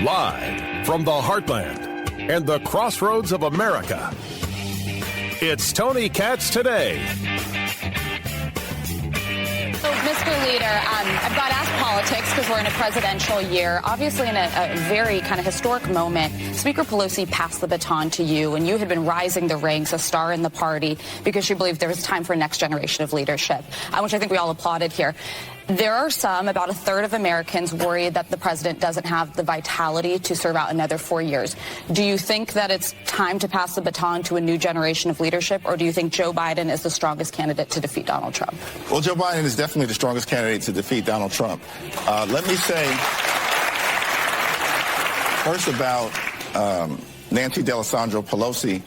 Live from the heartland and the crossroads of America, it's Tony Katz Today. So, Mr. Leader, I've got to ask politics because we're in a presidential year. Obviously, in a very kind of historic moment, Speaker Pelosi passed the baton to you, and you had been rising the ranks, a star in the party, because you believed there was time for a next generation of leadership, which I think we all applauded here. There are some, about a third of Americans, worried that the president doesn't have the vitality to serve out another 4 years. Do you think that it's time to pass the baton to a new generation of leadership, or do you think Joe Biden is the strongest candidate to defeat Donald Trump? Well, Joe Biden is definitely the strongest candidate to defeat Donald Trump. Let me say first about Nancy D'Alessandro Pelosi.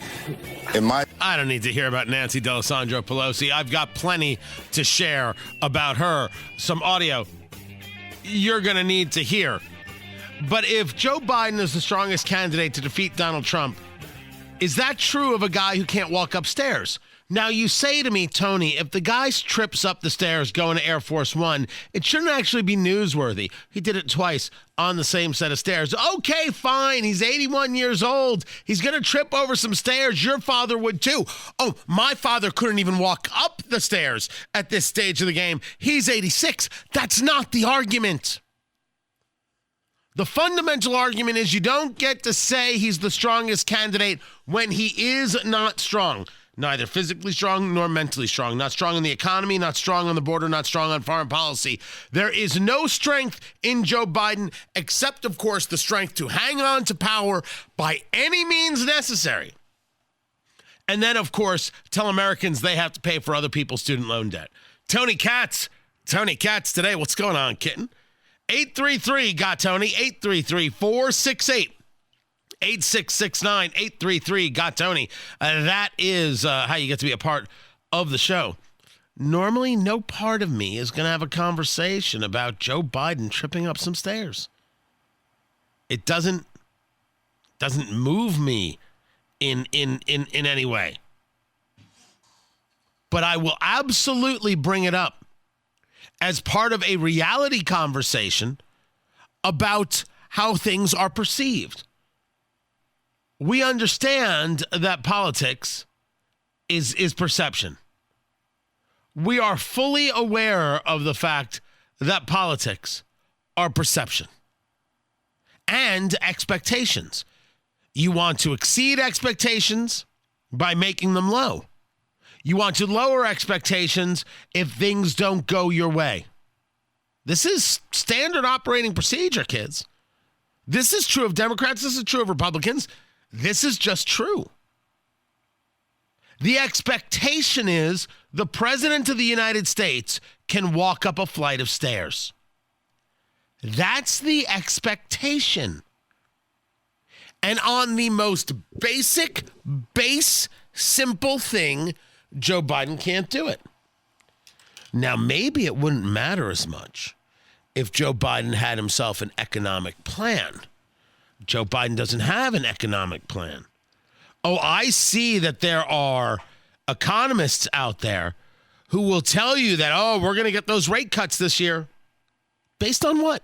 I don't need to hear about Nancy D'Alessandro Pelosi. I've got plenty to share about her. Some audio you're going to need to hear. But if Joe Biden is the strongest candidate to defeat Donald Trump, is that true of a guy who can't walk upstairs? Now, you say to me, Tony, if the guy trips up the stairs going to Air Force One, it shouldn't actually be newsworthy. He did it twice on the same set of stairs. Okay, fine. He's 81 years old. He's going to trip over some stairs. Your father would too. Oh, my father couldn't even walk up the stairs at this stage of the game. He's 86. That's not the argument. The fundamental argument is you don't get to say he's the strongest candidate when he is not strong. Neither physically strong nor mentally strong. Not strong in the economy, not strong on the border, not strong on foreign policy. There is no strength in Joe Biden except, of course, the strength to hang on to power by any means necessary. And then, of course, tell Americans they have to pay for other people's student loan debt. Tony Katz Today. What's going on, kitten? 833-GOT-TONY, 833-468. 8669 833 got Tony. That is how you get to be a part of the show. Normally, no part of me is going to have a conversation about Joe Biden tripping up some stairs. It doesn't move me in any way. But I will absolutely bring it up as part of a reality conversation about how things are perceived. We understand that politics is perception. We are fully aware of the fact that politics are perception and expectations. You want to exceed expectations by making them low. You want to lower expectations if things don't go your way. This is standard operating procedure, kids. This is true of Democrats. This is true of Republicans. This is just true. The expectation is the President of the United States can walk up a flight of stairs. That's the expectation. And on the most basic, simple thing, Joe Biden can't do it. Now, maybe it wouldn't matter as much if Joe Biden had himself an economic plan. Joe Biden doesn't have an economic plan. Oh, I see that there are economists out there who will tell you that, we're going to get those rate cuts this year. Based on what?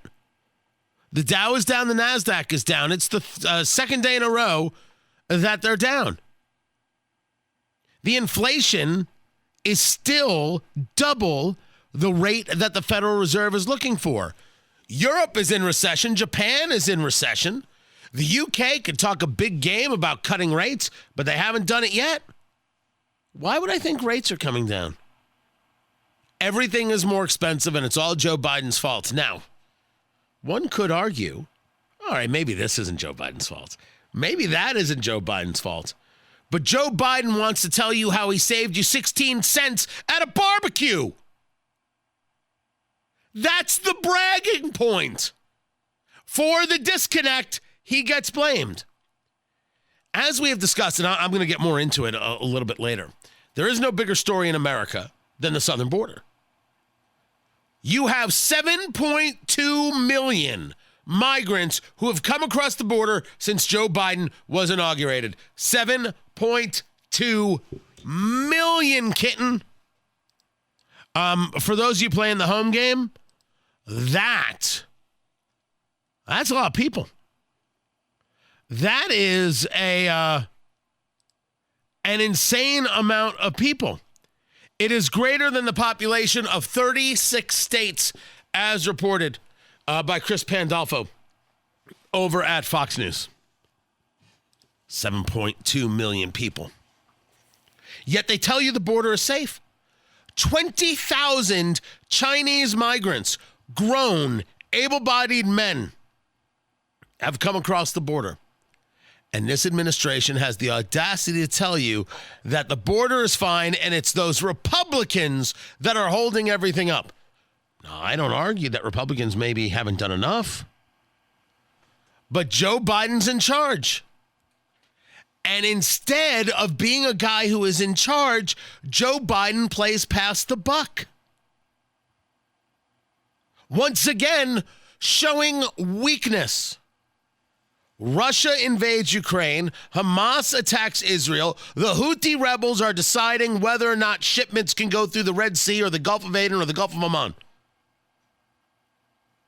The Dow is down, the NASDAQ is down. It's the second day in a row that they're down. The inflation is still double the rate that the Federal Reserve is looking for. Europe is in recession. Japan is in recession. The UK can talk a big game about cutting rates, but they haven't done it yet. Why would I think rates are coming down? Everything is more expensive, and it's all Joe Biden's fault. Now, one could argue, all right, maybe this isn't Joe Biden's fault. Maybe that isn't Joe Biden's fault. But Joe Biden wants to tell you how he saved you 16 cents at a barbecue. That's the bragging point. For the disconnect, he gets blamed. As we have discussed, and I'm going to get more into it a little bit later, there is no bigger story in America than the southern border. You have 7.2 million migrants who have come across the border since Joe Biden was inaugurated. 7.2 million, kitten. For those of you playing the home game, that's a lot of people. That is an insane amount of people. It is greater than the population of 36 states, as reported by Chris Pandolfo over at Fox News. 7.2 million people. Yet they tell you the border is safe. 20,000 Chinese migrants, grown, able-bodied men, have come across the border. And this administration has the audacity to tell you that the border is fine and it's those Republicans that are holding everything up. Now, I don't argue that Republicans maybe haven't done enough. But Joe Biden's in charge. And instead of being a guy who is in charge, Joe Biden plays past the buck. Once again, showing weakness. Russia invades Ukraine. Hamas attacks Israel. The Houthi rebels are deciding whether or not shipments can go through the Red Sea or the Gulf of Aden or the Gulf of Oman.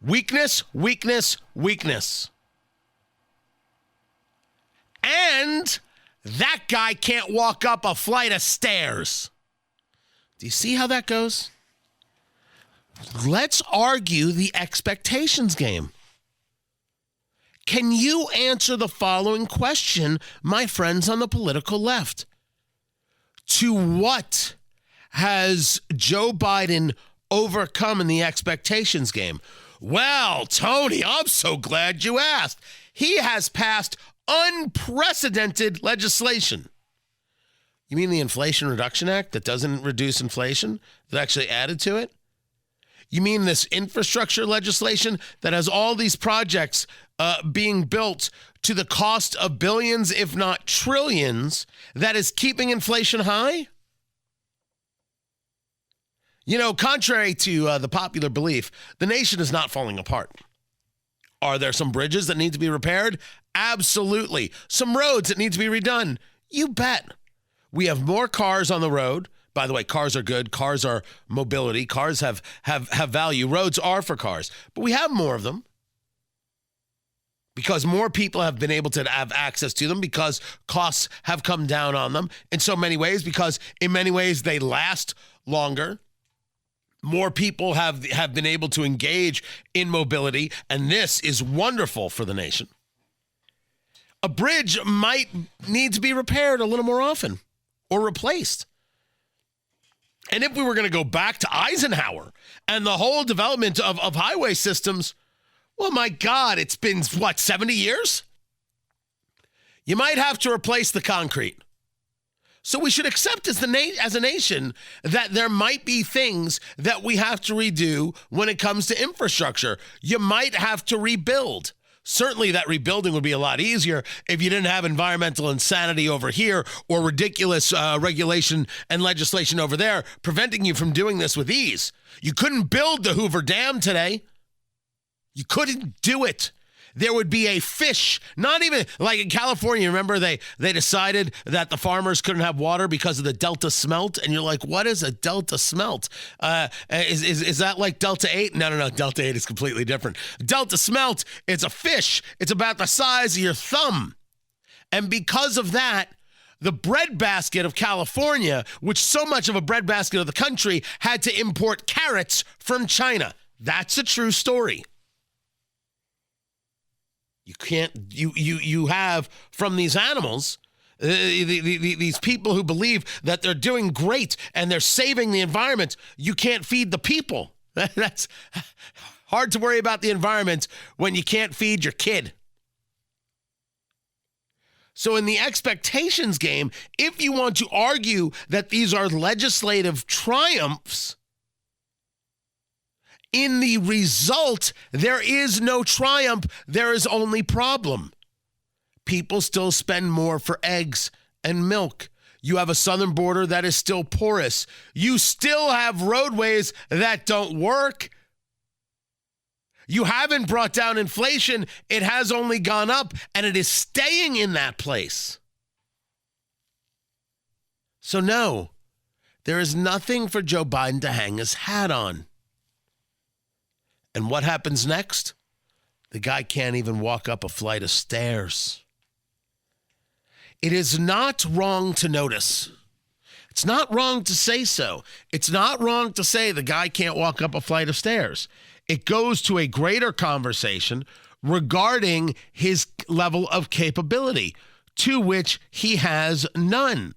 Weakness, weakness, weakness. And that guy can't walk up a flight of stairs. Do you see how that goes? Let's argue the expectations game. Can you answer the following question, my friends on the political left? To what has Joe Biden overcome in the expectations game? Well, Tony, I'm so glad you asked. He has passed unprecedented legislation. You mean the Inflation Reduction Act that doesn't reduce inflation, that actually added to it? You mean this infrastructure legislation that has all these projects being built to the cost of billions, if not trillions, that is keeping inflation high? You know, contrary to the popular belief, the nation is not falling apart. Are there some bridges that need to be repaired? Absolutely. Some roads that need to be redone? You bet. We have more cars on the road. By the way, cars are good. Cars are mobility. Cars have value. Roads are for cars. But we have more of them because more people have been able to have access to them, because costs have come down on them in so many ways, because in many ways they last longer. More people have been able to engage in mobility, and this is wonderful for the nation. A bridge might need to be repaired a little more often or replaced. And if we were going to go back to Eisenhower and the whole development of highway systems, well, my God, it's been, 70 years? You might have to replace the concrete. So we should accept as a nation that there might be things that we have to redo when it comes to infrastructure. You might have to rebuild. Certainly that rebuilding would be a lot easier if you didn't have environmental insanity over here or ridiculous regulation and legislation over there preventing you from doing this with ease. You couldn't build the Hoover Dam today. You couldn't do it. There would be a fish, not even like in California. Remember, they decided that the farmers couldn't have water because of the Delta smelt. And you're like, what is a Delta smelt? Is that like Delta 8? No. Delta 8 is completely different. Delta smelt, it's a fish. It's about the size of your thumb. And because of that, the breadbasket of California, which so much of a breadbasket of the country, had to import carrots from China. That's a true story. You have from these animals, these people who believe that they're doing great and they're saving the environment. You can't feed the people. That's hard to worry about the environment when you can't feed your kid. So in the expectations game, if you want to argue that these are legislative triumphs, in the result, there is no triumph. There is only problem. People still spend more for eggs and milk. You have a southern border that is still porous. You still have roadways that don't work. You haven't brought down inflation. It has only gone up, and it is staying in that place. So no, There is nothing for Joe Biden to hang his hat on. And what happens next? The guy can't even walk up a flight of stairs. It is not wrong to notice. It's not wrong to say so. It's not wrong to say the guy can't walk up a flight of stairs. It goes to a greater conversation regarding his level of capability, to which he has none.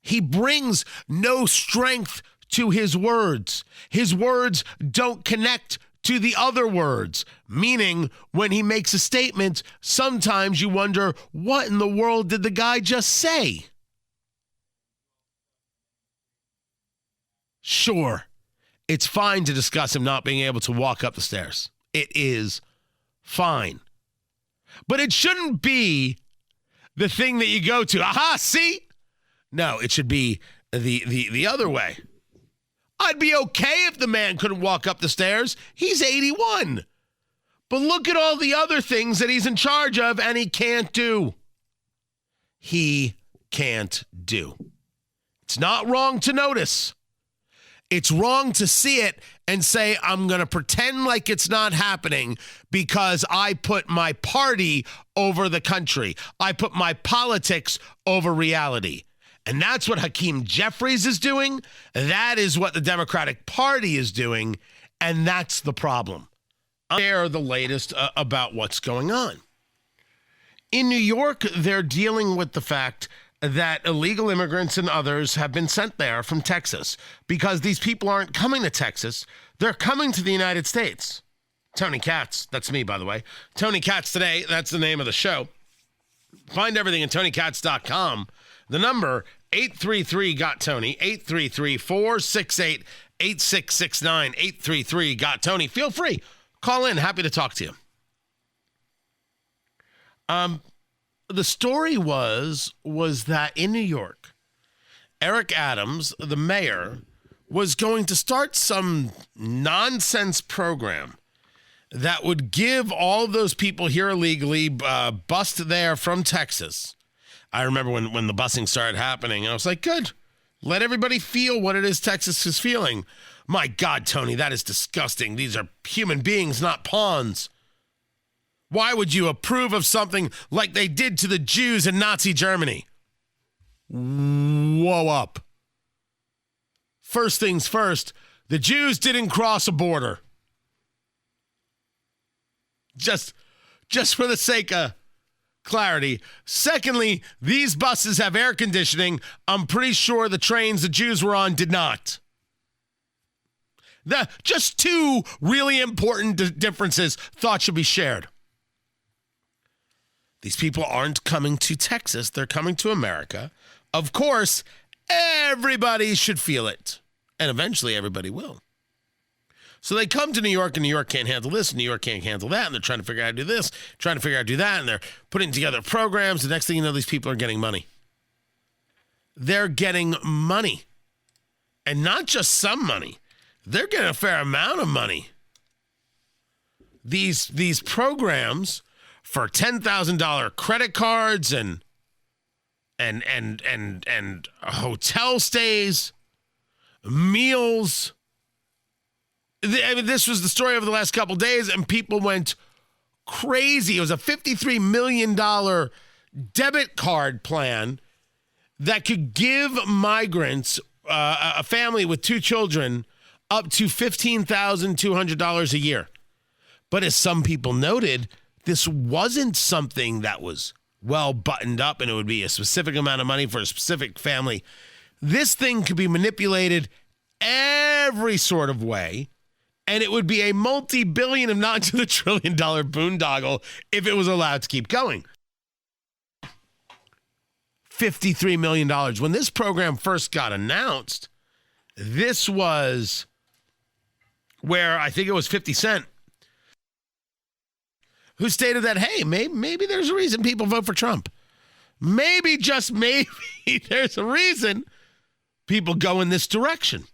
He brings no strength to his words. His words don't connect to the other words, meaning when he makes a statement, sometimes you wonder, what in the world did the guy just say? Sure, it's fine to discuss him not being able to walk up the stairs. It is fine. But it shouldn't be the thing that you go to. Aha, see? No, it should be the other way. I'd be okay if the man couldn't walk up the stairs. He's 81. But look at all the other things that he's in charge of and he can't do. He can't do. It's not wrong to notice. It's wrong to see it and say, I'm going to pretend like it's not happening because I put my party over the country. I put my politics over reality. And that's what Hakeem Jeffries is doing. That is what the Democratic Party is doing. And that's the problem. I'll share the latest about what's going on. In New York, they're dealing with the fact that illegal immigrants and others have been sent there from Texas because these people aren't coming to Texas. They're coming to the United States. Tony Katz, that's me, by the way. Tony Katz Today, that's the name of the show. Find everything at TonyKatz.com. The number, 833-GOT-TONY, 833-468-8669, 833-GOT-TONY. Feel free. Call in. Happy to talk to you. The story was that in New York, Eric Adams, the mayor, was going to start some nonsense program that would give all of those people here illegally, bussed there from Texas. I remember when the busing started happening, and I was like, good. Let everybody feel what it is Texas is feeling. My God, Tony, that is disgusting. These are human beings, not pawns. Why would you approve of something like they did to the Jews in Nazi Germany? Whoa up. First things first, the Jews didn't cross a border. Just for the sake of clarity. Secondly, these buses have air conditioning. I'm pretty sure the trains the Jews were on did not. Just two really important differences thought should be shared. These people aren't coming to Texas. They're coming to America. Of course, everybody should feel it. And eventually everybody will. So they come to New York, and New York can't handle this, and New York can't handle that, and they're trying to figure out how to do this, trying to figure out how to do that, and they're putting together programs. The next thing you know, these people are getting money. They're getting money. And not just some money. They're getting a fair amount of money. These programs for $10,000 credit cards and hotel stays, meals. I mean, this was the story over the last couple of days, and people went crazy. It was a $53 million debit card plan that could give migrants, a family with two children, up to $15,200 a year. But as some people noted, this wasn't something that was well buttoned up and it would be a specific amount of money for a specific family. This thing could be manipulated every sort of way. And it would be a multi-billion, if not to the trillion-dollar boondoggle if it was allowed to keep going. $53 million. When this program first got announced, this was where I think it was 50 Cent who stated that, hey, maybe there's a reason people vote for Trump. Maybe, just maybe, there's a reason people go in this direction.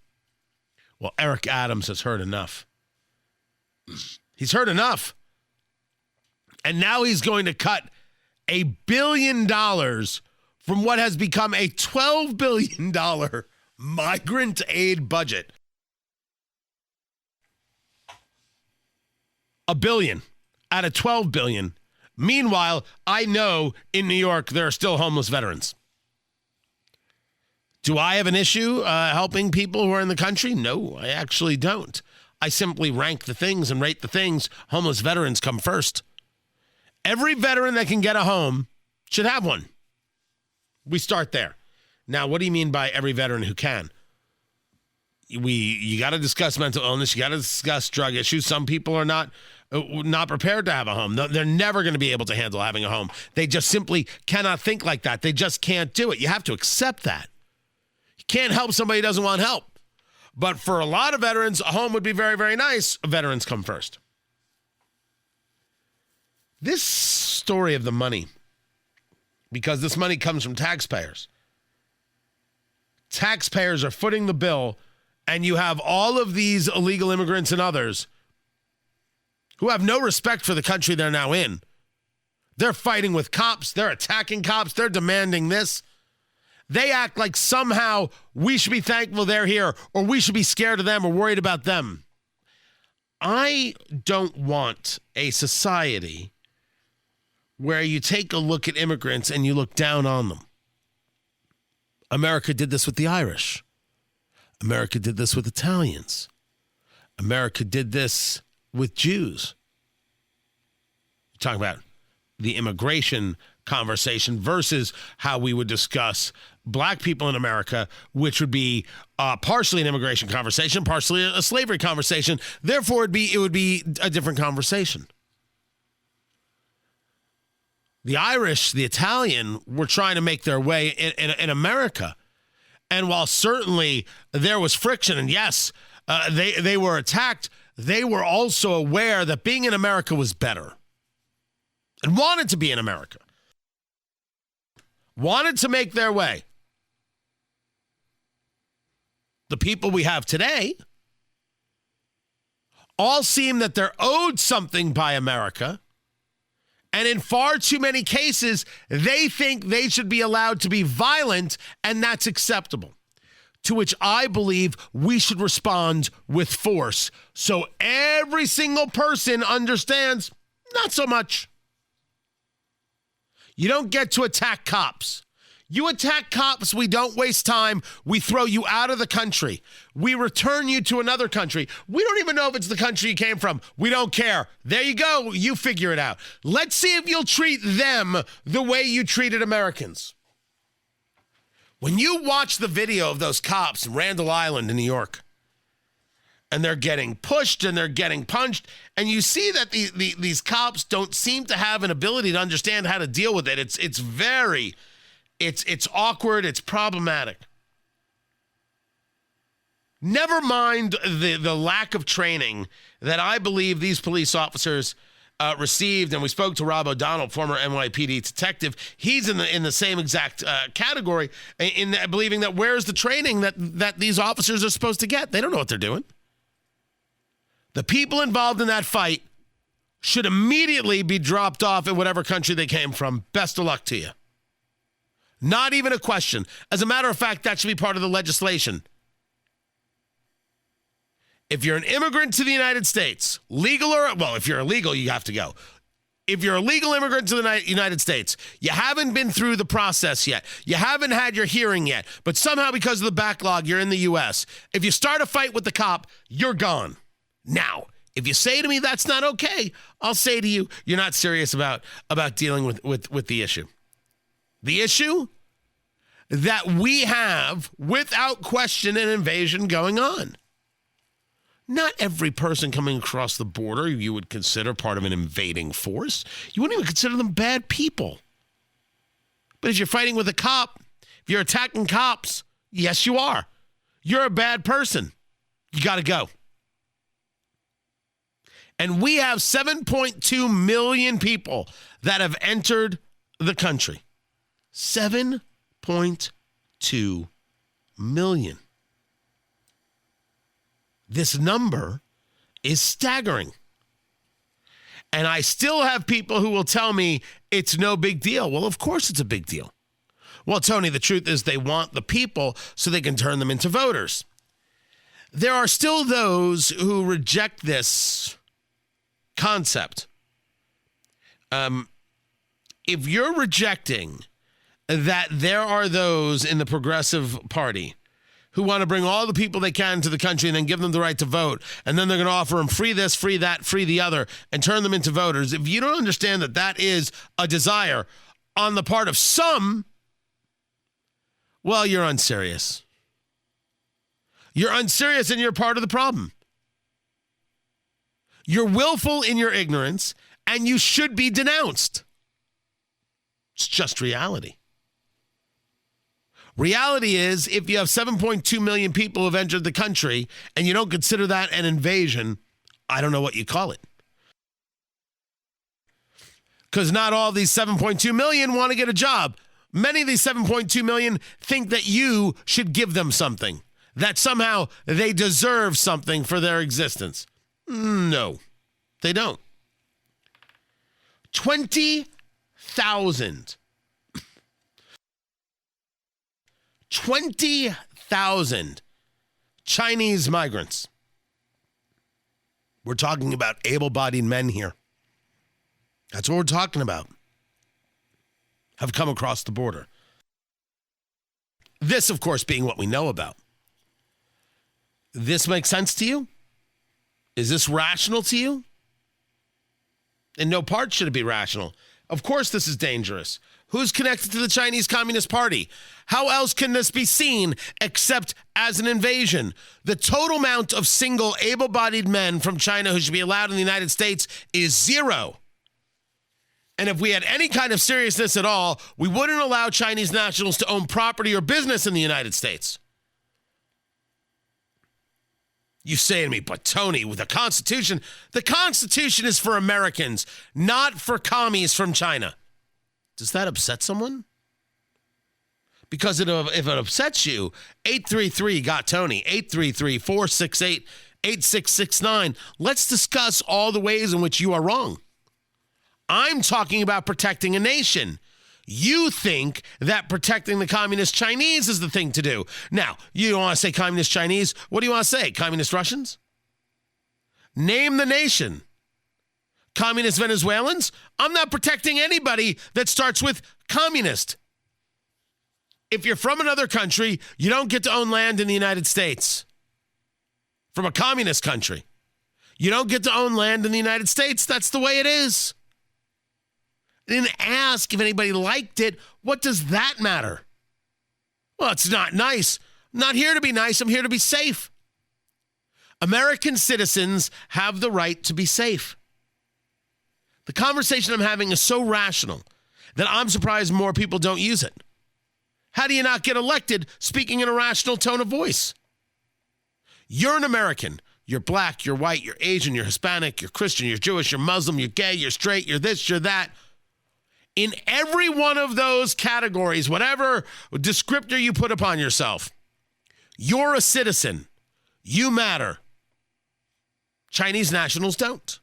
Well, Eric Adams has heard enough. He's heard enough. And now he's going to cut $1 billion from what has become a $12 billion migrant aid budget. $1 billion out of $12 billion. Meanwhile, I know in New York there are still homeless veterans. Do I have an issue helping people who are in the country? No, I actually don't. I simply rank the things and rate the things. Homeless veterans come first. Every veteran that can get a home should have one. We start there. Now, what do you mean by every veteran who can? You got to discuss mental illness. You got to discuss drug issues. Some people are not prepared to have a home. They're never going to be able to handle having a home. They just simply cannot think like that. They just can't do it. You have to accept that. You can't help somebody who doesn't want help. But for a lot of veterans, a home would be very, very nice. Veterans come first. This story of the money, because this money comes from taxpayers. Taxpayers are footing the bill, and you have all of these illegal immigrants and others who have no respect for the country they're now in. They're fighting with cops. They're attacking cops. They're demanding this. They act like somehow we should be thankful they're here, or we should be scared of them or worried about them. I don't want a society where you take a look at immigrants and you look down on them. America did this with the Irish. America did this with Italians. America did this with Jews. You're talking about the immigration conversation versus how we would discuss black people in America, which would be partially an immigration conversation, partially a slavery conversation. Therefore, it would be a different conversation. The Irish, the Italian, were trying to make their way in America. And while certainly there was friction, and yes, they were attacked, they were also aware that being in America was better and wanted to be in America, wanted to make their way. The people we have today all seem that they're owed something by America. And in far too many cases, they think they should be allowed to be violent, and that's acceptable. To which I believe we should respond with force. So every single person understands, not so much. You don't get to attack cops. You attack cops, we don't waste time. We throw you out of the country. We return you to another country. We don't even know if it's the country you came from. We don't care. There you go. You figure it out. Let's see if you'll treat them the way you treated Americans. When you watch the video of those cops in Randall Island in New York, and they're getting pushed and they're getting punched, and you see that these cops don't seem to have an ability to understand how to deal with it. It's awkward. It's problematic. Never mind the lack of training that I believe these police officers received. And we spoke to Rob O'Donnell, former NYPD detective. He's in the same exact category in believing that where's the training that these officers are supposed to get? They don't know what they're doing. The people involved in that fight should immediately be dropped off in whatever country they came from. Best of luck to you. Not even a question. As a matter of fact, that should be part of the legislation. If you're an immigrant to the United States, legal if you're illegal, you have to go. If you're a legal immigrant to the United States, you haven't been through the process yet. You haven't had your hearing yet. But somehow because of the backlog, you're in the U.S. If you start a fight with the cop, you're gone. Now, if you say to me that's not okay, I'll say to you, you're not serious about dealing with the issue. The issue that we have, without question, an invasion going on. Not every person coming across the border you would consider part of an invading force. You wouldn't even consider them bad people. But if you're fighting with a cop, if you're attacking cops, yes, you are. You're a bad person. You got to go. And we have 7.2 million people that have entered the country. 7.2 million. This number is staggering. And I still have people who will tell me it's no big deal. Well, of course it's a big deal. Well, Tony, the truth is they want the people so they can turn them into voters. There are still those who reject this concept. If you're rejecting that there are those in the Progressive Party who want to bring all the people they can to the country and then give them the right to vote, and then they're going to offer them free this, free that, free the other, and turn them into voters, if you don't understand that that is a desire on the part of some, well, you're unserious. You're unserious and you're part of the problem. You're willful in your ignorance, and you should be denounced. It's just reality. Reality is, if you have 7.2 million people who have entered the country and you don't consider that an invasion, I don't know what you call it. Because not all these 7.2 million want to get a job. Many of these 7.2 million think that you should give them something, that somehow they deserve something for their existence. No, they don't. 20,000 Chinese migrants. We're talking about able-bodied men here. That's what we're talking about. Have come across the border. This, of course, being what we know about. This makes sense to you? Is this rational to you? In no part should it be rational. Of course this is dangerous. Who's connected to the Chinese Communist Party? How else can this be seen except as an invasion? The total amount of single able-bodied men from China who should be allowed in the United States is 0. And if we had any kind of seriousness at all, we wouldn't allow Chinese nationals to own property or business in the United States. You say to me, but Tony, with the Constitution is for Americans, not for commies from China. Does that upset someone? Because if it upsets you, 833-GOT-TONY, 833-468-8669. Let's discuss all the ways in which you are wrong. I'm talking about protecting a nation. You think that protecting the communist Chinese is the thing to do. Now, you don't want to say communist Chinese. What do you want to say? Communist Russians? Name the nation. Communist Venezuelans? I'm not protecting anybody that starts with communist. If you're from another country, you don't get to own land in the United States. From a communist country. You don't get to own land in the United States. That's the way it is. I didn't ask if anybody liked it. What does that matter? Well, it's not nice. I'm not here to be nice. I'm here to be safe. American citizens have the right to be safe. The conversation I'm having is so rational that I'm surprised more people don't use it. How do you not get elected speaking in a rational tone of voice? You're an American. You're black, you're white, you're Asian, you're Hispanic, you're Christian, you're Jewish, you're Muslim, you're gay, you're straight, you're this, you're that. In every one of those categories, whatever descriptor you put upon yourself, you're a citizen. You matter. Chinese nationals don't.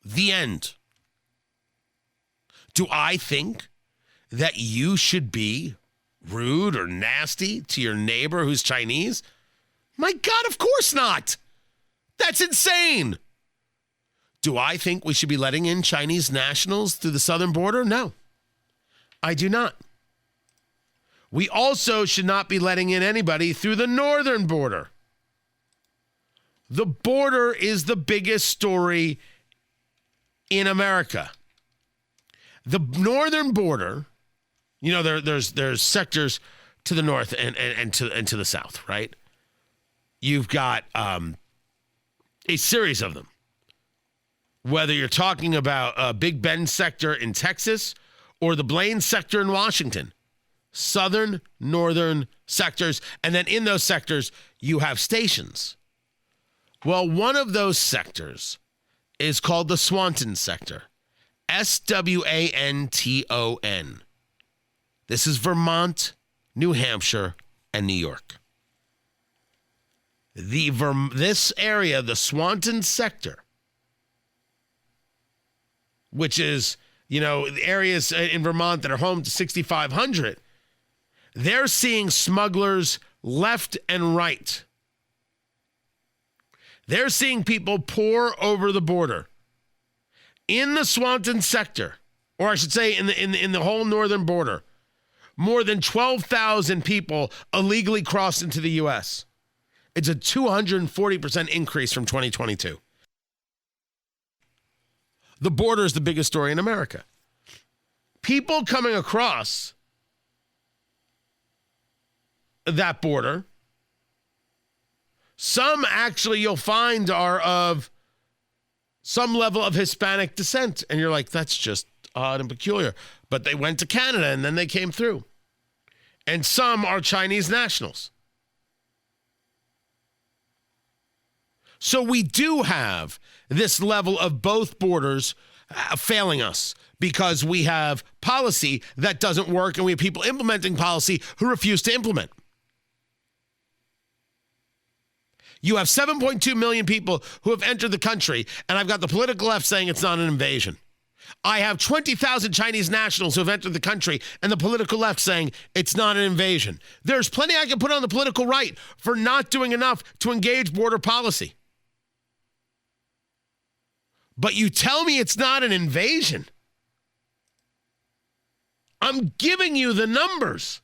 The end. Do I think that you should be rude or nasty to your neighbor who's Chinese? My God, of course not. That's insane. Do I think we should be letting in Chinese nationals through the southern border? No, I do not. We also should not be letting in anybody through the northern border. The border is the biggest story in America. The northern border, you know, there's sectors to the north and to the south, right? You've got a series of them. Whether you're talking about Big Bend sector in Texas or the Blaine sector in Washington, southern, northern sectors, and then in those sectors, you have stations. Well, one of those sectors is called the Swanton sector, Swanton. This is Vermont, New Hampshire, and New York. This area, the Swanton sector, which is the areas in Vermont that are home to 6,500, they're seeing smugglers left and right. They're seeing people pour over the border. In the Swanton sector, or I should say in the whole northern border, more than 12,000 people illegally crossed into the U.S. It's a 240% increase from 2022. The border is the biggest story in America. People coming across that border, some actually you'll find are of some level of Hispanic descent. And you're like, that's just odd and peculiar. But they went to Canada and then they came through. And some are Chinese nationals. So we do have this level of both borders failing us because we have policy that doesn't work and we have people implementing policy who refuse to implement. You have 7.2 million people who have entered the country, and I've got the political left saying it's not an invasion. I have 20,000 Chinese nationals who have entered the country, and the political left saying it's not an invasion. There's plenty I can put on the political right for not doing enough to engage border policy. But you tell me it's not an invasion. I'm giving you the numbers.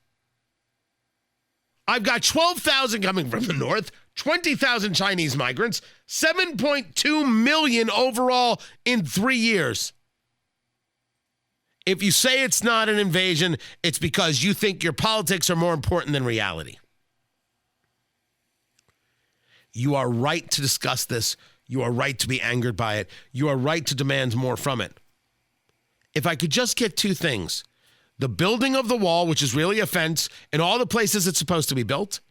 I've got 12,000 coming from the north, 20,000 Chinese migrants, 7.2 million overall in 3 years. If you say it's not an invasion, it's because you think your politics are more important than reality. You are right to discuss this. You are right to be angered by it. You are right to demand more from it. If I could just get two things. The building of the wall, which is really a fence, in all the places it's supposed to be built,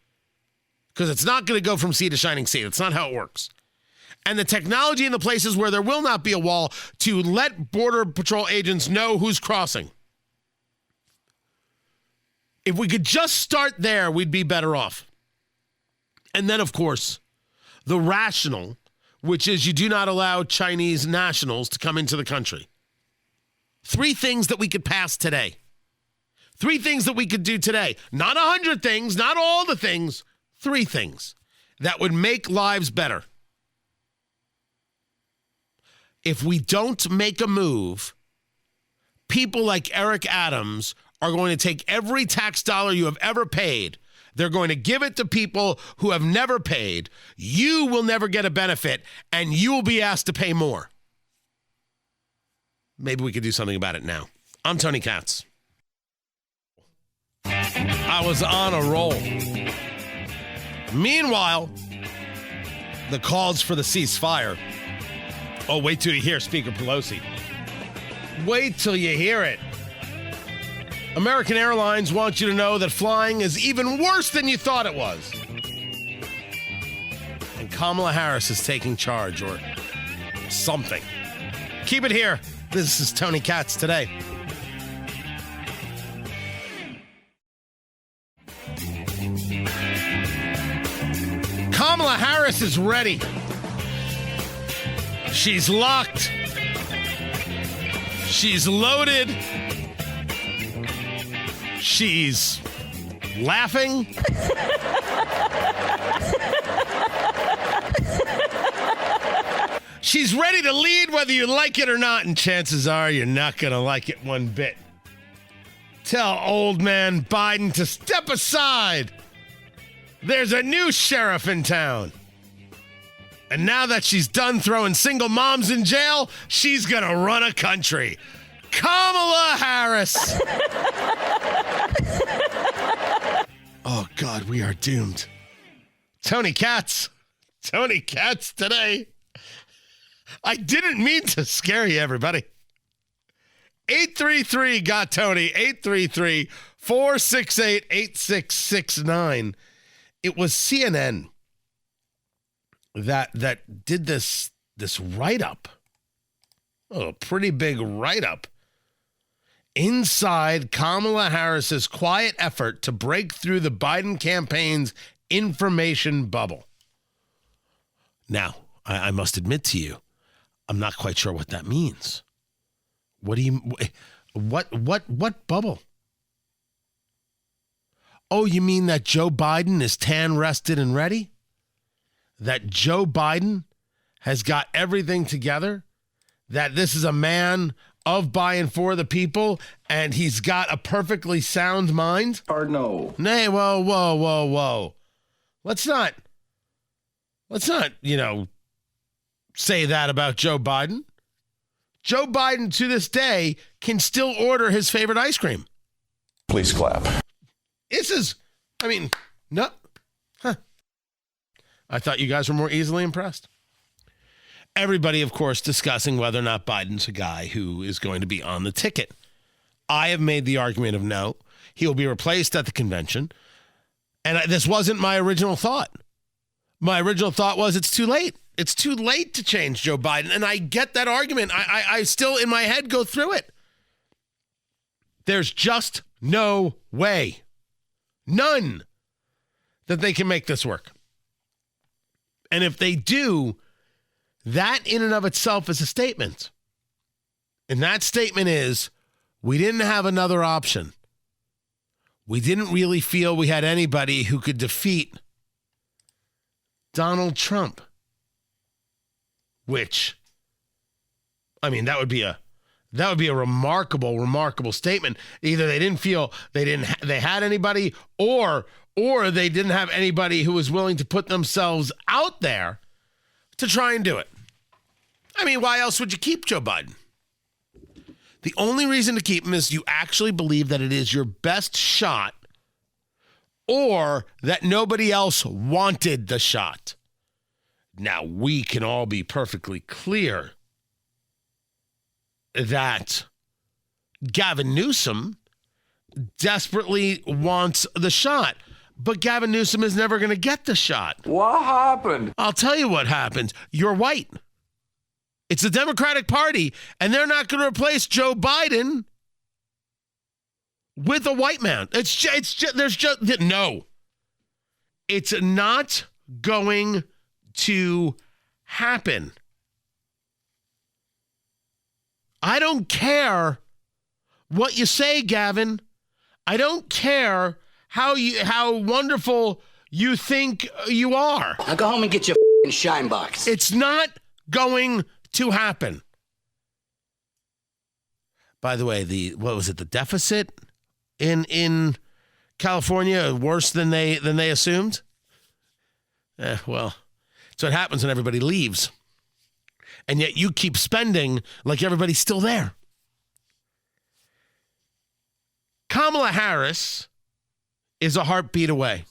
because it's not going to go from sea to shining sea. That's not how it works. And the technology in the places where there will not be a wall to let Border Patrol agents know who's crossing. If we could just start there, we'd be better off. And then, of course, the rational, which is you do not allow Chinese nationals to come into the country. 3 things that we could pass today. 3 things that we could do today. Not 100 things, not all the things. 3 things that would make lives better. If we don't make a move, people like Eric Adams are going to take every tax dollar you have ever paid. They're going to give it to people who have never paid. You will never get a benefit, and you will be asked to pay more. Maybe we could do something about it now. I'm Tony Katz. I was on a roll. Meanwhile, the calls for the ceasefire. Oh, wait till you hear Speaker Pelosi. Wait till you hear it. American Airlines wants you to know that flying is even worse than you thought it was. And Kamala Harris is taking charge or something. Keep it here. This is Tony Katz Today. Kamala Harris is ready. She's locked. She's loaded. She's laughing. She's ready to lead whether you like it or not, and chances are you're not going to like it one bit. Tell old man Biden to step aside. There's a new sheriff in town. And now that she's done throwing single moms in jail, she's going to run a country. Kamala Harris. Oh, God, we are doomed. Tony Katz. Tony Katz Today. I didn't mean to scare you, everybody. 833-GOT-TONY. 833-468-8669. It was CNN that did this write-up. Oh, a pretty big write-up. Inside Kamala Harris's quiet effort to break through the Biden campaign's information bubble. Now, I must admit to you, I'm not quite sure what that means. What do you, what bubble? Oh, you mean that Joe Biden is tan, rested, and ready? That Joe Biden has got everything together? That this is a man of, by, and for the people, and he's got a perfectly sound mind? Or no? Nay, whoa. Let's not, say that about Joe Biden. Joe Biden, to this day, can still order his favorite ice cream. Please clap. No. Huh. I thought you guys were more easily impressed. Everybody, of course, discussing whether or not Biden's a guy who is going to be on the ticket. I have made the argument of no. He will be replaced at the convention. And this wasn't my original thought. My original thought was it's too late. It's too late to change Joe Biden. And I get that argument. I still, in my head, go through it. There's just no way. None that they can make this work. And if they do, that in and of itself is a statement. And that statement is, we didn't have another option. We didn't really feel we had anybody who could defeat Donald Trump. Which, that would be a remarkable statement. Either they didn't feel they had anybody, or they didn't have anybody who was willing to put themselves out there to try and do it. Why else would you keep Joe Biden? The only reason to keep him is you actually believe that it is your best shot, or that nobody else wanted the shot. Now, we can all be perfectly clear that Gavin Newsom desperately wants the shot. But Gavin Newsom is never going to get the shot. What happened? I'll tell you what happens. You're white. It's the Democratic Party, and they're not going to replace Joe Biden with a white man. No. It's not going to happen. I don't care what you say, Gavin. I don't care how wonderful you think you are. Now go home and get your shine box. It's not going to happen. By the way, the deficit in California worse than they assumed? Well, that's what happens when everybody leaves. And yet you keep spending like everybody's still there. Kamala Harris is a heartbeat away.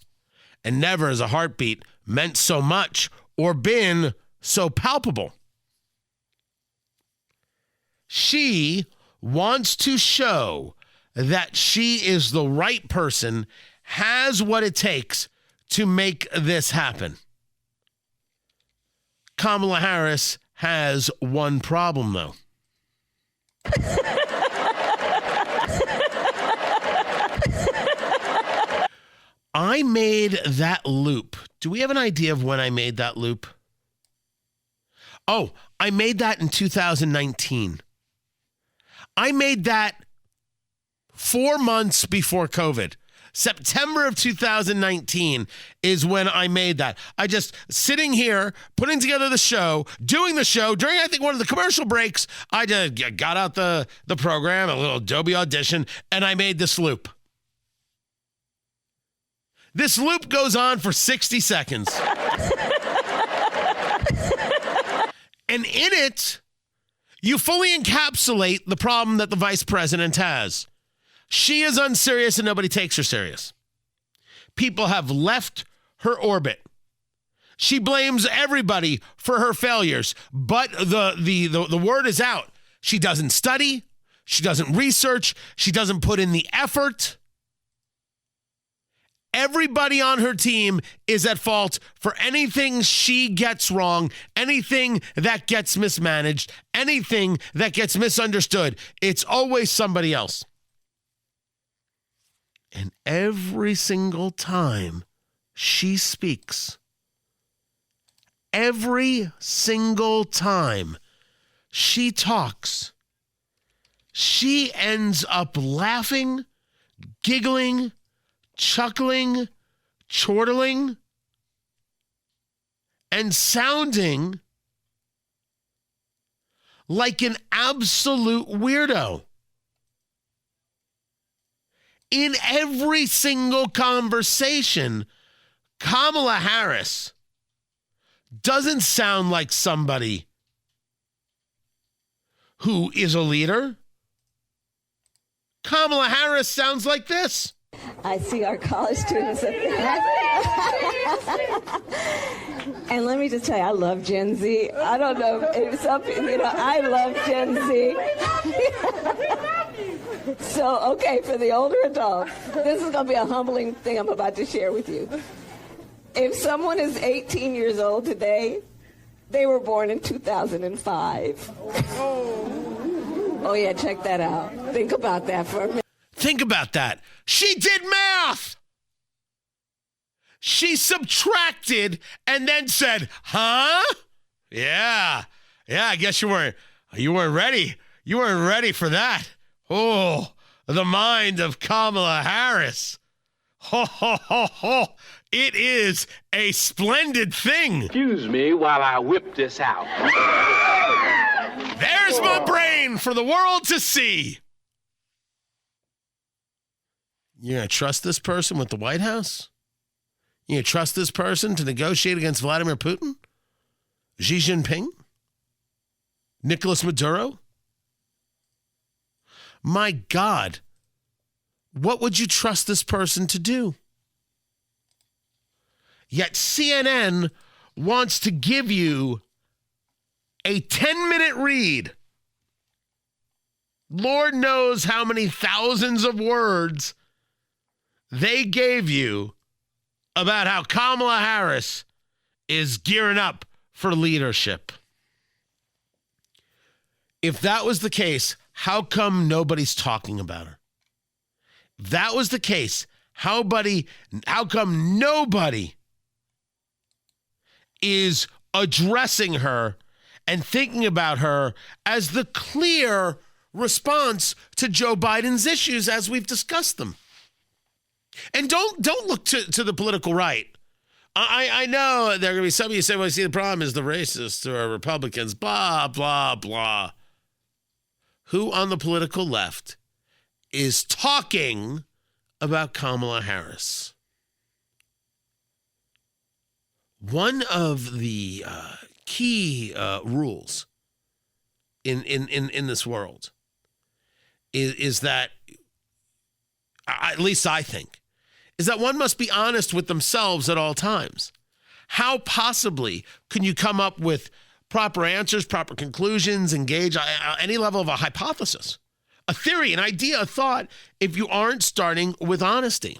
And never has a heartbeat meant so much or been so palpable. She wants to show that she is the right person, has what it takes to make this happen. Kamala Harris has one problem, though. I made that loop. Do we have an idea of when I made that loop? Oh, I made that in 2019. I made that 4 months before COVID. September of 2019 is when I made that. I just sitting here, putting together the show, doing the show. During, I think, one of the commercial breaks, I just got out the program, a little Adobe Audition, and I made this loop. This loop goes on for 60 seconds. And in it, you fully encapsulate the problem that the vice president has. She is unserious and nobody takes her serious. People have left her orbit. She blames everybody for her failures, but the word is out. She doesn't study. She doesn't research. She doesn't put in the effort. Everybody on her team is at fault for anything she gets wrong, anything that gets mismanaged, anything that gets misunderstood. It's always somebody else. And every single time she speaks, every single time she talks, she ends up laughing, giggling, chuckling, chortling, and sounding like an absolute weirdo. In every single conversation, Kamala Harris doesn't sound like somebody who is a leader. Kamala Harris sounds like this. I see our college students. And let me just tell you, I love Gen Z. I don't know if some, I love Gen Z. So, okay, for the older adults, this is going to be a humbling thing I'm about to share with you. If someone is 18 years old today, they were born in 2005. Oh, yeah, check that out. Think about that for a minute. Think about that. She did math. She subtracted and then said, huh? Yeah, I guess you weren't ready. You weren't ready for that. Oh, the mind of Kamala Harris. Ho, ho, ho, ho. It is a splendid thing. Excuse me while I whip this out. There's my brain for the world to see. You're going to trust this person with the White House? You're going to trust this person to negotiate against Vladimir Putin? Xi Jinping? Nicolas Maduro? My God, what would you trust this person to do? Yet CNN wants to give you a 10-minute read. Lord knows how many thousands of words they gave you about how Kamala Harris is gearing up for leadership. If that was the case, how come nobody's talking about her? If that was the case, how come nobody is addressing her and thinking about her as the clear response to Joe Biden's issues as we've discussed them? And don't look to the political right. I know there are going to be some of you say, well, see, the problem is the racists or Republicans, blah, blah, blah. Who on the political left is talking about Kamala Harris? One of the key rules in this world is that, at least I think, is that one must be honest with themselves at all times. How possibly can you come up with proper answers, proper conclusions, engage any level of a hypothesis, a theory, an idea, a thought, if you aren't starting with honesty?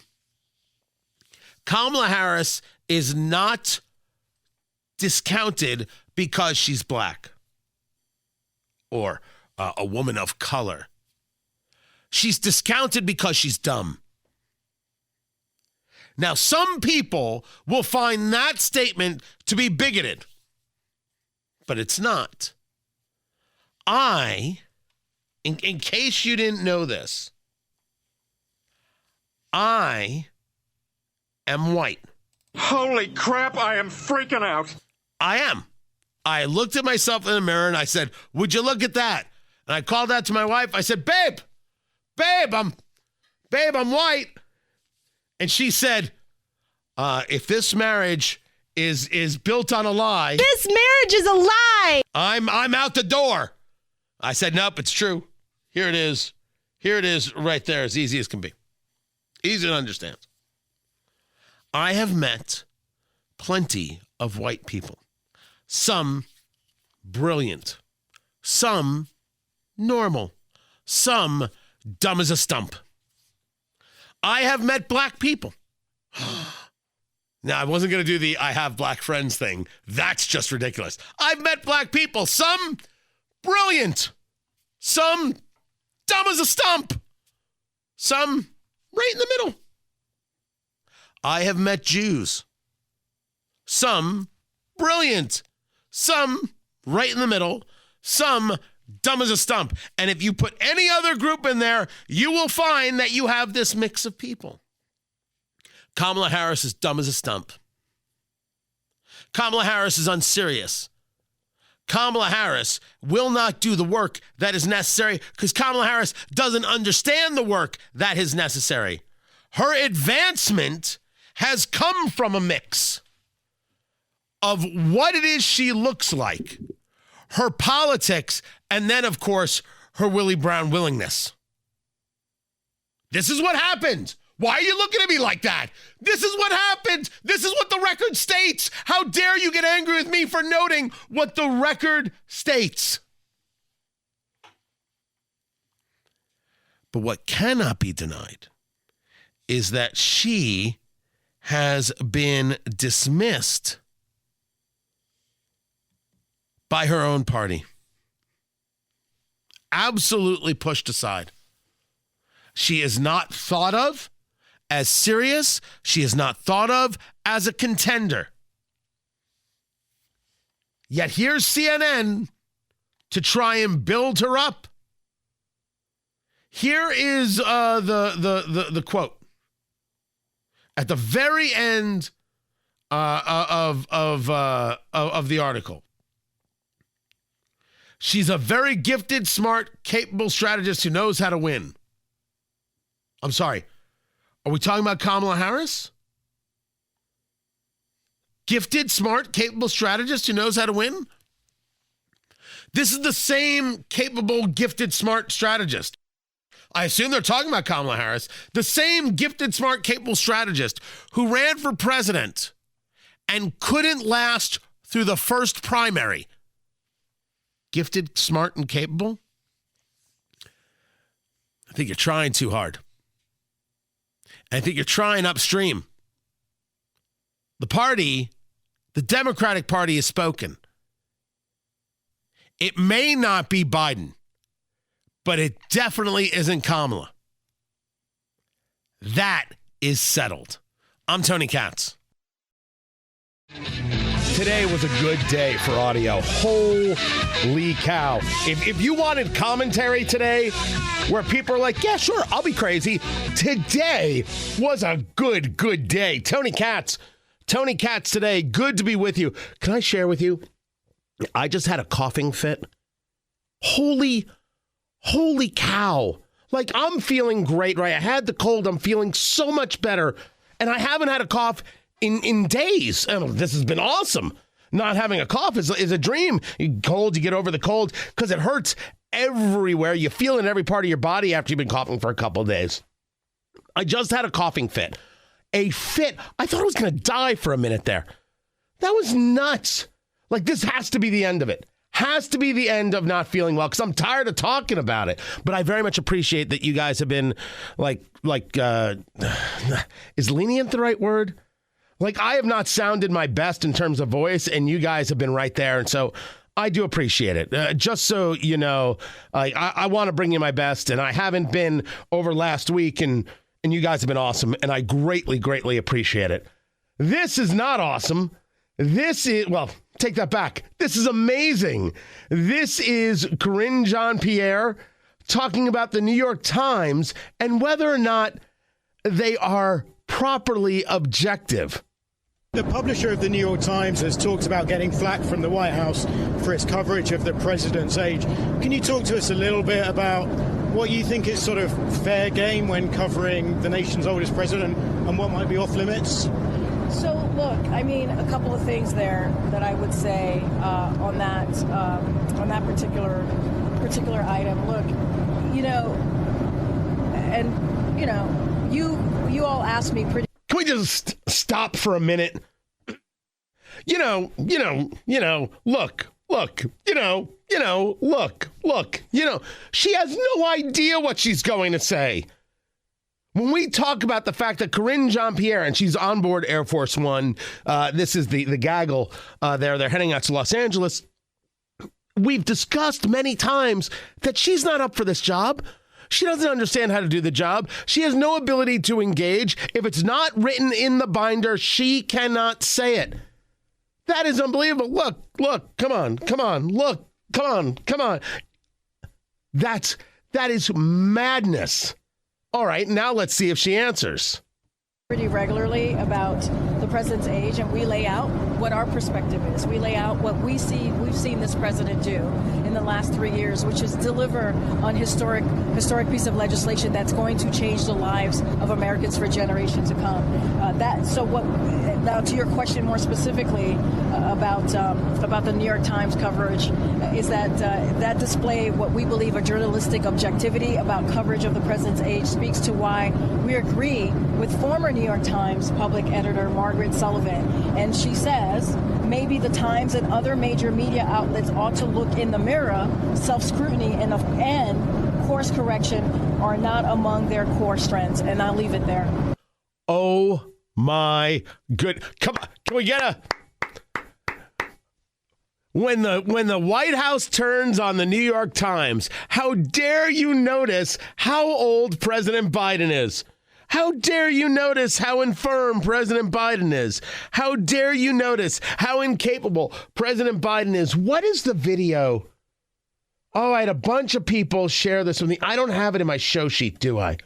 Kamala Harris is not discounted because she's black or a woman of color. She's discounted because she's dumb. Now, some people will find that statement to be bigoted, but it's not. In case you didn't know this, I am white. Holy crap, I am freaking out. I am. I looked at myself in the mirror and I said, would you look at that? And I called out to my wife. I said, babe, I'm white. And she said, if this marriage is built on a lie. This marriage is a lie. I'm out the door. I said, nope, it's true. Here it is. Here it is right there, as easy as can be. Easy to understand. I have met plenty of white people. Some brilliant. Some normal. Some dumb as a stump. I have met black people. Now, I wasn't going to do the I have black friends thing. That's just ridiculous. I've met black people. Some brilliant. Some dumb as a stump. Some right in the middle. I have met Jews. Some brilliant. Some right in the middle. Some dumb as a stump. And if you put any other group in there, you will find that you have this mix of people. Kamala Harris is dumb as a stump. Kamala Harris is unserious. Kamala Harris will not do the work that is necessary because Kamala Harris doesn't understand the work that is necessary. Her advancement has come from a mix of what it is she looks like, her politics, and then, of course, her Willie Brown willingness. This is what happened. Why are you looking at me like that? This is what happened. This is what the record states. How dare you get angry with me for noting what the record states? But what cannot be denied is that she has been dismissed by her own party. Absolutely pushed aside. She is not thought of as serious. She is not thought of as a contender. Yet here's CNN to try and build her up. Here is the quote at the very end of the article. She's a very gifted, smart, capable strategist who knows how to win. I'm sorry. Are we talking about Kamala Harris? Gifted, smart, capable strategist who knows how to win? This is the same capable, gifted, smart strategist. I assume they're talking about Kamala Harris. The same gifted, smart, capable strategist who ran for president and couldn't last through the first primary. Gifted, smart, and capable? I think you're trying too hard. I think you're trying upstream. The party, the Democratic Party, has spoken. It may not be Biden, but it definitely isn't Kamala. That is settled. I'm Tony Katz. Today was a good day for audio. Holy cow. If you wanted commentary today where people are like, yeah, sure, I'll be crazy. Today was a good day. Tony Katz today. Good to be with you. Can I share with you? I just had a coughing fit. Holy cow. Like, I'm feeling great, right? I had the cold. I'm feeling so much better. And I haven't had a cough in days. And this has been awesome. Not having a cough is a dream. You get over the cold because it hurts everywhere. You feel it in every part of your body after you've been coughing for a couple of days. I just had a coughing fit. A fit. I thought I was going to die for a minute there. That was nuts. Like, this has to be the end of it. Has to be the end of not feeling well because I'm tired of talking about it. But I very much appreciate that you guys have been is lenient the right word? Like, I have not sounded my best in terms of voice, and you guys have been right there. And so I do appreciate it. Just so you know, I want to bring you my best, and I haven't been over last week, and you guys have been awesome, and I greatly appreciate it. This is not awesome. This is, well, take that back. This is amazing. This is Karine Pierre talking about the New York Times and whether or not they are properly objective. The publisher of the New York Times has talked about getting flack from the White House for its coverage of the president's age. Can you talk to us a little bit about what you think is sort of fair game when covering the nation's oldest president and what might be off limits? So, look, I mean, a couple of things there that I would say on that particular item. Look, you all asked me pretty. Can we just stop for a minute? Look, she has no idea what she's going to say. When we talk about the fact that Karine Jean-Pierre, and she's on board Air Force One, this is the gaggle there. They're heading out to Los Angeles. We've discussed many times that she's not up for this job. She doesn't understand how to do the job. She has no ability to engage. If it's not written in the binder, she cannot say it. That is unbelievable. Look, come on. That is madness. All right, now let's see if she answers. Pretty regularly about the president's age, and we lay out what our perspective is. We lay out what we've seen this president do in the last 3 years, which is deliver on historic piece of legislation that's going to change the lives of Americans for generations to come. Now to your question more specifically about the New York Times coverage, is that display what we believe a journalistic objectivity about coverage of the president's age speaks to why we agree with former New York Times public editor Margaret Sullivan. And she says maybe the Times and other major media outlets ought to look in the mirror. Self-scrutiny and course correction are not among their core strengths. And I'll leave it there. Oh, my good. Come on. Can we get a... When the White House turns on the New York Times, how dare you notice how old President Biden is? How dare you notice how infirm President Biden is? How dare you notice how incapable President Biden is? What is the video? Oh, I had a bunch of people share this with me. I don't have it in my show sheet, do I?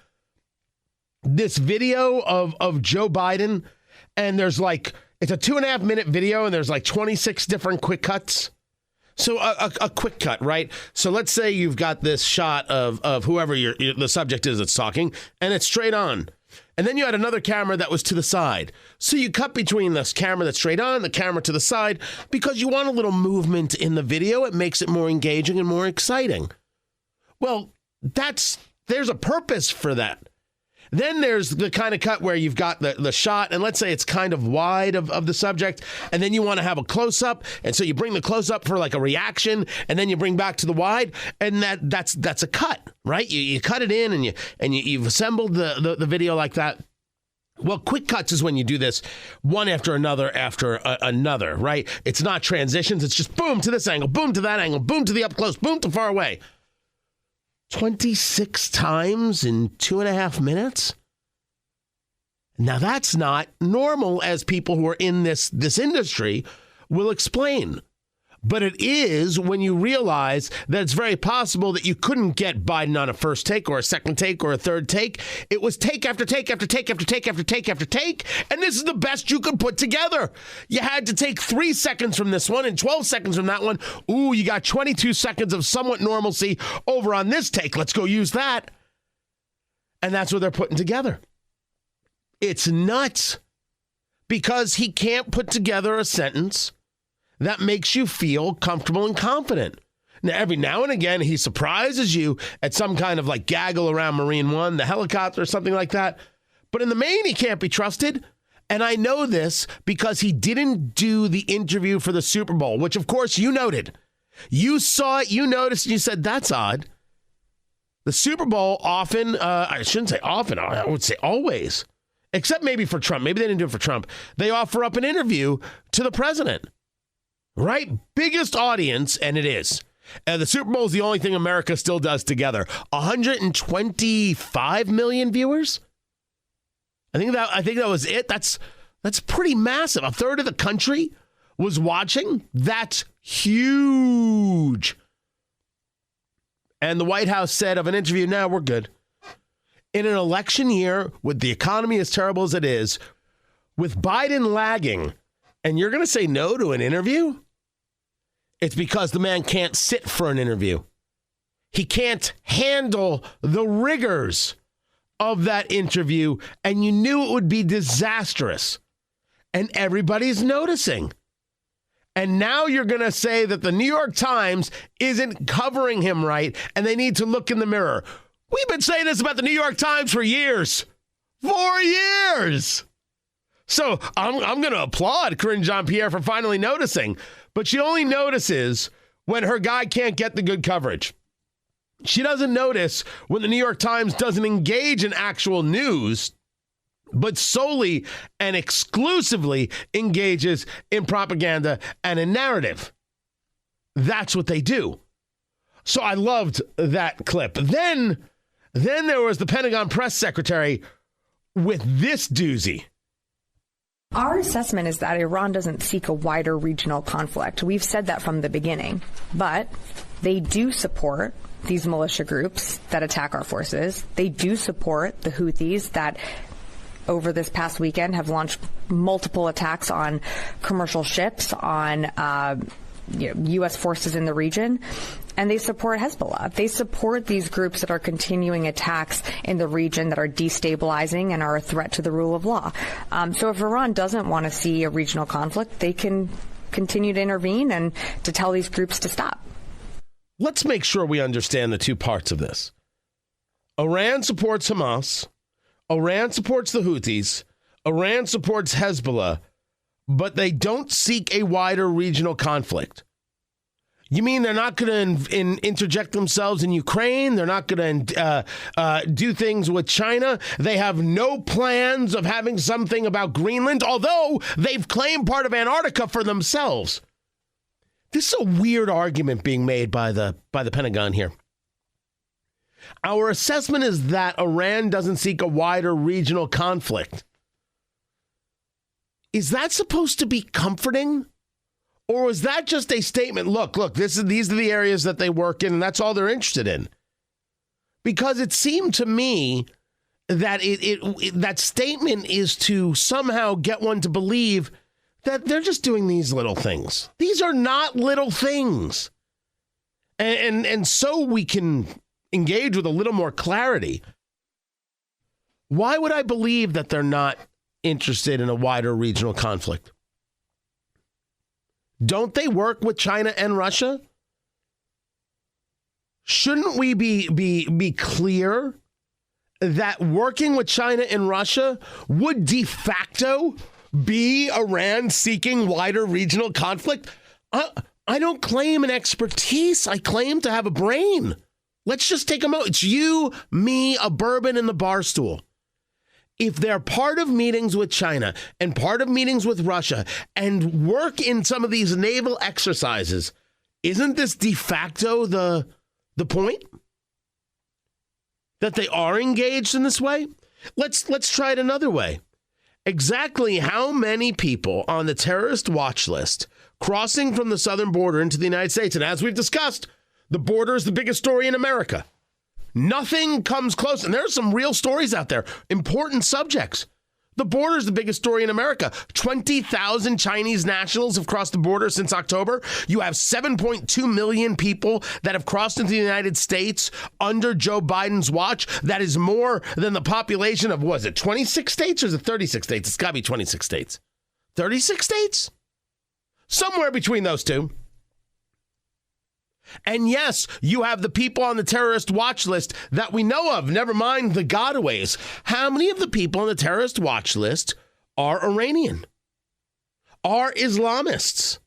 This video of Joe Biden, and there's like, it's a 2.5 minute video, and there's like 26 different quick cuts. So a quick cut, right? So let's say you've got this shot of whoever the subject is that's talking, and it's straight on. And then you had another camera that was to the side. So you cut between this camera that's straight on, the camera to the side, because you want a little movement in the video. It makes it more engaging and more exciting. Well, there's a purpose for that. Then there's the kind of cut where you've got the shot, and let's say it's kind of wide of the subject, and then you want to have a close-up, and so you bring the close-up for like a reaction, and then you bring back to the wide, and that's a cut, right? You cut it in, and you've assembled the video like that. Well, quick cuts is when you do this one after another, right? It's not transitions. It's just boom to this angle, boom to that angle, boom to the up close, boom to far away. 26 times in 2.5 minutes? Now, that's not normal, as people who are in this industry will explain. But it is when you realize that it's very possible that you couldn't get Biden on a first take or a second take or a third take. It was take after take after take after take after take after take. And this is the best you could put together. You had to take 3 seconds from this one and 12 seconds from that one. Ooh, you got 22 seconds of somewhat normalcy over on this take. Let's go use that. And that's what they're putting together. It's nuts, because he can't put together a sentence that makes you feel comfortable and confident. Now, every now and again, he surprises you at some kind of like gaggle around Marine One, the helicopter or something like that. But in the main, he can't be trusted. And I know this because he didn't do the interview for the Super Bowl, which, of course, you noted. You saw it, you noticed, and you said, that's odd. The Super Bowl often, I shouldn't say often, I would say always, except maybe for Trump. Maybe they didn't do it for Trump. They offer up an interview to the president. Right? Biggest audience, and it is. The Super Bowl is the only thing America still does together. 125 million viewers? I think that was it. That's pretty massive. A third of the country was watching. That's huge. And the White House said of an interview, "No, we're good." In an election year, with the economy as terrible as it is, with Biden lagging, and you're going to say no to an interview? It's because the man can't sit for an interview. He can't handle the rigors of that interview, and you knew it would be disastrous. And everybody's noticing. And now you're going to say that the New York Times isn't covering him right, and they need to look in the mirror. We've been saying this about the New York Times for years. 4 years. So I'm going to applaud Karine Pierre for finally noticing. But she only notices when her guy can't get the good coverage. She doesn't notice when the New York Times doesn't engage in actual news, but solely and exclusively engages in propaganda and in narrative. That's what they do. So I loved that clip. Then there was the Pentagon press secretary with this doozy. Our assessment is that Iran doesn't seek a wider regional conflict. We've said that from the beginning. But they do support these militia groups that attack our forces. They do support the Houthis that over this past weekend have launched multiple attacks on commercial ships, on U.S. forces in the region. And they support Hezbollah. They support these groups that are continuing attacks in the region that are destabilizing and are a threat to the rule of law. So if Iran doesn't want to see a regional conflict, they can continue to intervene and to tell these groups to stop. Let's make sure we understand the two parts of this. Iran supports Hamas. Iran supports the Houthis. Iran supports Hezbollah, but they don't seek a wider regional conflict. You mean they're not going to interject themselves in Ukraine? They're not going to do things with China? They have no plans of having something about Greenland, although they've claimed part of Antarctica for themselves. This is a weird argument being made by the Pentagon here. Our assessment is that Iran doesn't seek a wider regional conflict. Is that supposed to be comforting? Or was that just a statement? Look, these are the areas that they work in, and that's all they're interested in. Because it seemed to me that that statement is to somehow get one to believe that they're just doing these little things. These are not little things. And so we can engage with a little more clarity. Why would I believe that they're not interested in a wider regional conflict? Don't they work with China and Russia? Shouldn't we be clear that working with China and Russia would de facto be Iran seeking wider regional conflict? I don't claim an expertise. I claim to have a brain. Let's just take a moment. It's you, me, a bourbon, and the bar stool. If they're part of meetings with China and part of meetings with Russia and work in some of these naval exercises, isn't this de facto the point? That they are engaged in this way? Let's try it another way. Exactly how many people on the terrorist watch list crossing from the southern border into the United States? And as we've discussed, the border is the biggest story in America. Nothing comes close. And there are some real stories out there. Important subjects. The border is the biggest story in America. 20,000 Chinese nationals have crossed the border since October. You have 7.2 million people that have crossed into the United States under Joe Biden's watch. That is more than the population of, 26 states or is it 36 states? It's got to be 26 states. 36 states? Somewhere between those two. And yes, you have the people on the terrorist watch list that we know of, never mind the gotaways. How many of the people on the terrorist watch list are Iranian? Are Islamists?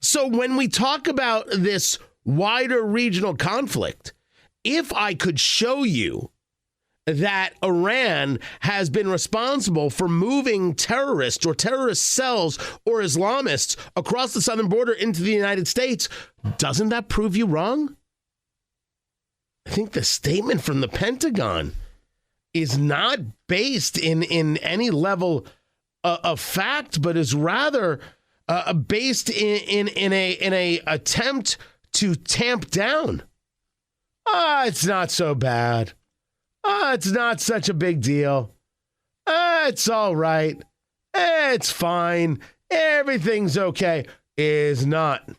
So when we talk about this wider regional conflict, if I could show you that Iran has been responsible for moving terrorists or terrorist cells or Islamists across the southern border into the United States, doesn't that prove you wrong? I think the statement from the Pentagon is not based in any level of fact, but is rather based in a attempt to tamp down. It's not so bad. It's not such a big deal. It's all right. It's fine. Everything's okay. It is not.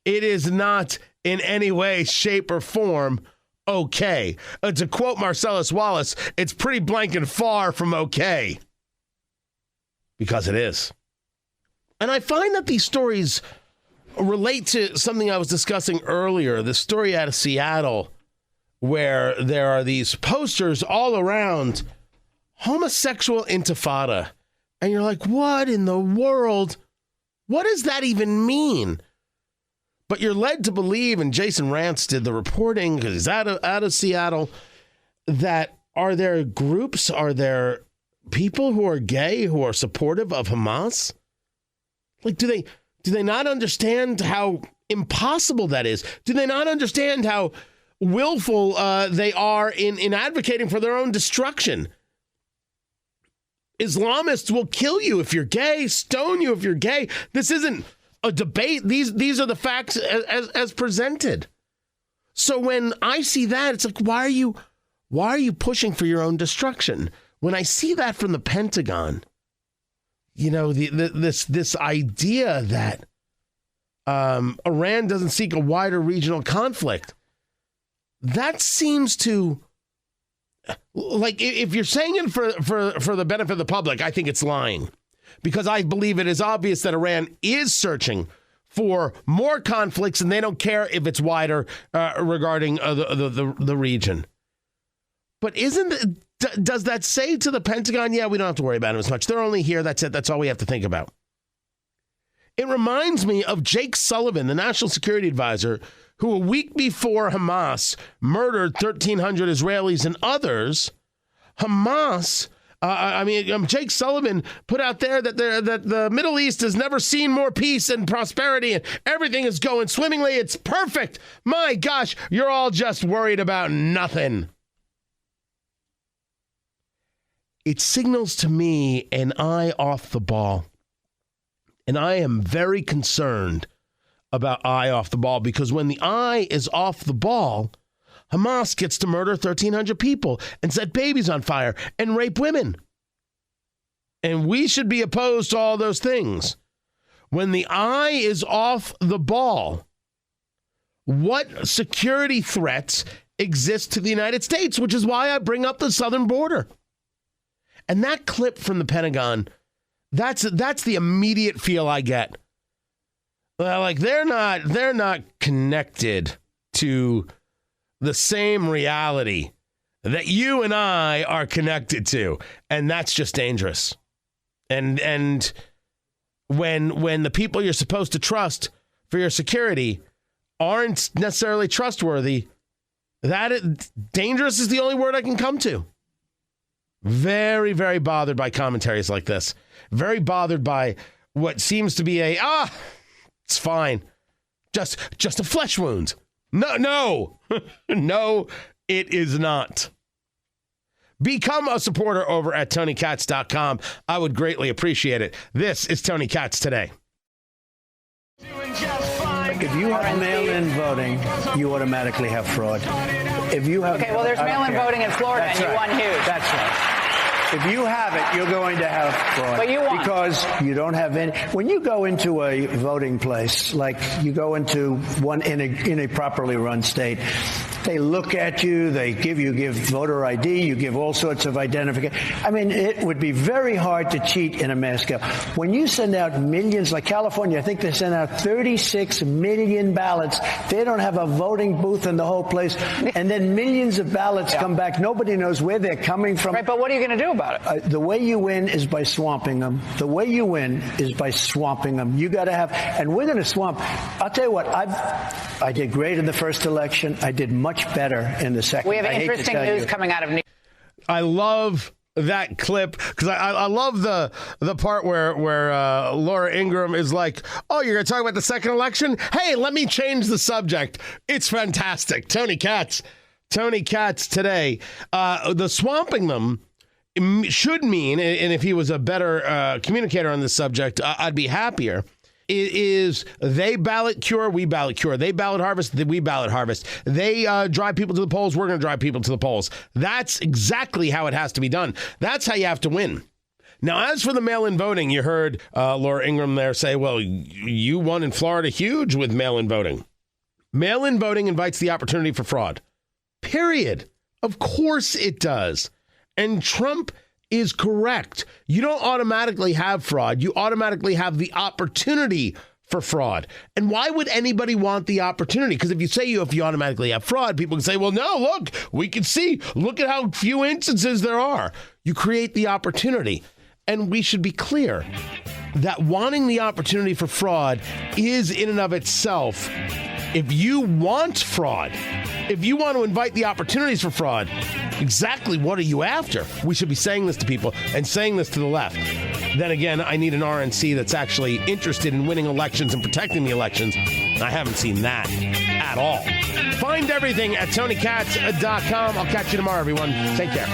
It is not in any way, shape, or form okay. To quote Marcellus Wallace, it's pretty blank and far from okay. Because it is. And I find that these stories relate to something I was discussing earlier, the story out of Seattle, where there are these posters all around, homosexual intifada. And you're like, what in the world? What does that even mean? But you're led to believe, and Jason Rantz did the reporting because he's out of Seattle, that are there groups, are there people who are gay who are supportive of Hamas? Like, do they not understand how impossible that is? Do they not understand how willful they are in advocating for their own destruction? Islamists will kill you if you're gay, stone you if you're gay. This isn't a debate. These are the facts as presented. So when I see that, it's like, why are you pushing for your own destruction? When I see that from the Pentagon, this idea that Iran doesn't seek a wider regional conflict, that seems to, like, if you're saying it for the benefit of the public, I think it's lying, because I believe it is obvious that Iran is searching for more conflicts, and they don't care if it's wider regarding the region. But does that say to the Pentagon, yeah, we don't have to worry about them as much. They're only here. That's it. That's all we have to think about. It reminds me of Jake Sullivan, the National Security Advisor, who a week before Hamas murdered 1,300 Israelis and others, Jake Sullivan put out there that the Middle East has never seen more peace and prosperity and everything is going swimmingly. It's perfect. My gosh, you're all just worried about nothing. It signals to me an eye off the ball. And I am very concerned about eye off the ball, because when the eye is off the ball, Hamas gets to murder 1,300 people and set babies on fire and rape women. And we should be opposed to all those things. When the eye is off the ball, what security threats exist to the United States, which is why I bring up the southern border. And that clip from the Pentagon, that's the immediate feel I get. Like they're not connected to the same reality that you and I are connected to, and that's just dangerous. And when the people you're supposed to trust for your security aren't necessarily trustworthy, dangerous is the only word I can come to. Very, very bothered by commentaries like this. Very bothered by what seems to be it's fine. Just a flesh wound. No, no, it is not. Become a supporter over at TonyKatz.com. I would greatly appreciate it. This is Tony Katz Today. If you have mail-in voting, you automatically have fraud. If you have there's mail-in voting in Florida, and you won huge. That's right. If you have it, you're going to have fraud. But you won. Because you don't have any. When you go into a voting place, like you go into one in a properly run state, they look at you, they give voter ID, you give all sorts of identification. I mean, it would be very hard to cheat in a mass scale. When you send out millions, like California, I think they sent out 36 million ballots. They don't have a voting booth in the whole place. And then millions of ballots come back. Nobody knows where they're coming from. Right, but what are you going to do about it? The way you win is by swamping them. The way you win is by swamping them. You got to have, and we're going to swamp. I'll tell you what, I did great in the first election. I did much better in the second. We have interesting news coming out of New York. I love that clip because I love the part where Laura Ingraham is like, oh, you're going to talk about the second election? Hey, let me change the subject. It's fantastic. Tony Katz Today. The swamping them should mean, and if he was a better communicator on this subject, I'd be happier. It is they ballot cure, we ballot cure. They ballot harvest, we ballot harvest. They drive people to the polls, we're going to drive people to the polls. That's exactly how it has to be done. That's how you have to win. Now, as for the mail-in voting, you heard Laura Ingraham there say, well, you won in Florida huge with mail-in voting. Mail-in voting invites the opportunity for fraud. Period. Of course it does. And Trump is correct. You don't automatically have fraud. You automatically have the opportunity for fraud. And why would anybody want the opportunity? Because if you automatically have fraud, people can say, well, no, look, we can see. Look at how few instances there are. You create the opportunity. And we should be clear that wanting the opportunity for fraud is in and of itself. If you want fraud, if you want to invite the opportunities for fraud, exactly what are you after? We should be saying this to people and saying this to the left. Then again, I need an RNC that's actually interested in winning elections and protecting the elections. I haven't seen that at all. Find everything at TonyKatz.com. I'll catch you tomorrow, everyone. Take care.